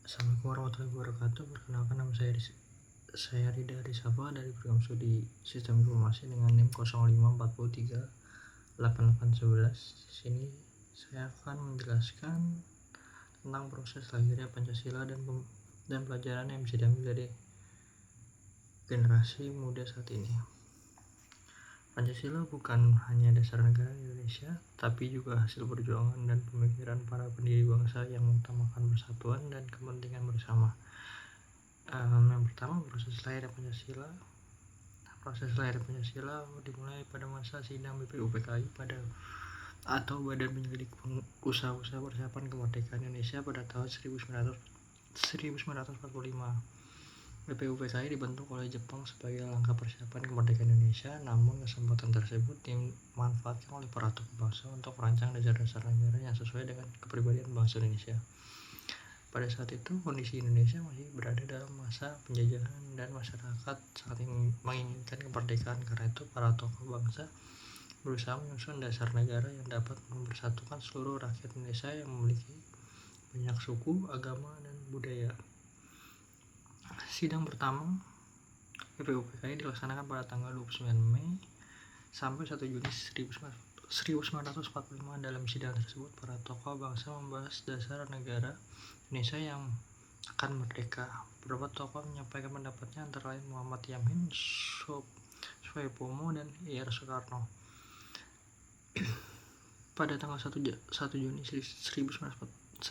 Assalamualaikum warahmatullahi wabarakatuh. Perkenalkan, nama saya Rida Arisapa dari program studi Sistem Informasi dengan NIM 05438811. Di sini saya akan menjelaskan tentang proses lahirnya Pancasila dan pelajaran yang bisa diambil dari generasi muda saat ini. Pancasila bukan hanya dasar negara Indonesia, tapi juga hasil perjuangan dan pemikiran para pendiri bangsa yang mengutamakan persatuan dan kepentingan bersama. Yang pertama, proses lahir Pancasila. Proses lahir Pancasila dimulai pada masa sidang BPUPKI atau Badan Penyelidik Usaha-Usaha Persiapan Kemerdekaan Indonesia pada tahun 1945. BPUPKI dibentuk oleh Jepang sebagai langkah persiapan kemerdekaan Indonesia, namun kesempatan tersebut dimanfaatkan oleh para tokoh bangsa untuk merancang dasar-dasar negara yang sesuai dengan kepribadian bangsa Indonesia. Pada saat itu, kondisi Indonesia masih berada dalam masa penjajahan dan masyarakat sangat menginginkan kemerdekaan. Karena itu, para tokoh bangsa berusaha menyusun dasar negara yang dapat mempersatukan seluruh rakyat Indonesia yang memiliki banyak suku, agama, dan budaya. Sidang pertama BPUPKI dilaksanakan pada tanggal 29 Mei sampai 1 Juni 1945. Dalam sidang tersebut, para tokoh bangsa membahas dasar negara Indonesia yang akan merdeka. Beberapa tokoh menyampaikan pendapatnya, antara lain Muhammad Yamin, Soepomo, dan Ir Soekarno. Pada tanggal 1 Juni 1945,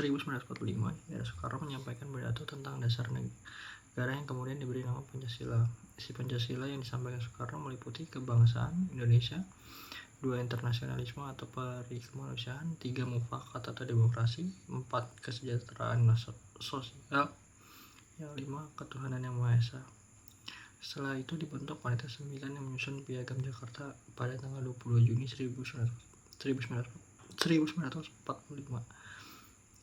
Ir Soekarno menyampaikan pidato tentang dasar negara yang kemudian diberi nama Pancasila. Isi Pancasila yang disampaikan Soekarno meliputi kebangsaan Indonesia, 2 internasionalisme atau peri kemanusiaan, 3 mufakat atau demokrasi, 4 kesejahteraan sosial, yang 5 ketuhanan yang Maha Esa. Setelah itu dibentuk Panitia 9 yang menyusun Piagam Jakarta pada tanggal 22 Juni 1945.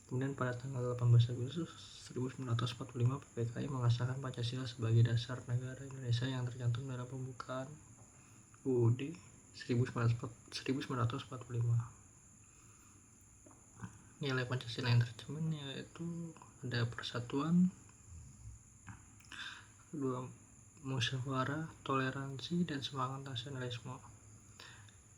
Kemudian pada tanggal 18 Agustus 1945, PPKI mengesahkan Pancasila sebagai dasar negara Indonesia yang tercantum dalam pembukaan UUD 1945. Nilai Pancasila yang tercermin yaitu ada persatuan, kedua musyawarah, toleransi, dan semangat nasionalisme.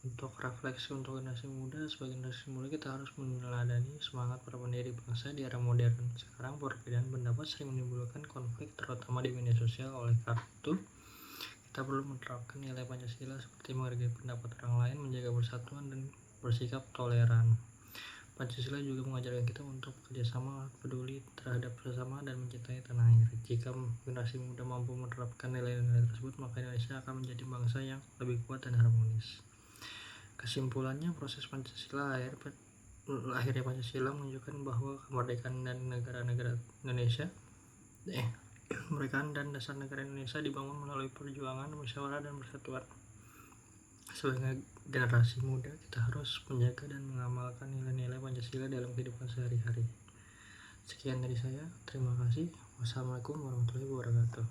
Untuk refleksi untuk generasi muda, sebagai generasi muda kita harus meneladani semangat para pendiri bangsa di era modern. Sekarang perbedaan pendapat sering menimbulkan konflik, terutama di media sosial. Oleh karena itu, kita perlu menerapkan nilai Pancasila seperti menghargai pendapat orang lain, menjaga persatuan, dan bersikap toleran. Pancasila juga mengajarkan kita untuk bekerjasama, peduli terhadap sesama, dan mencintai tanah air. Jika generasi muda mampu menerapkan nilai-nilai tersebut, maka Indonesia akan menjadi bangsa yang lebih kuat dan harmonis. Kesimpulannya, proses lahirnya Pancasila menunjukkan bahwa kemerdekaan dan dasar negara Indonesia dibangun melalui perjuangan, musyawarah, dan persatuan. Sebagai generasi muda, kita harus menjaga dan mengamalkan nilai-nilai Pancasila dalam kehidupan sehari-hari. Sekian dari saya, terima kasih. Wassalamualaikum warahmatullahi wabarakatuh.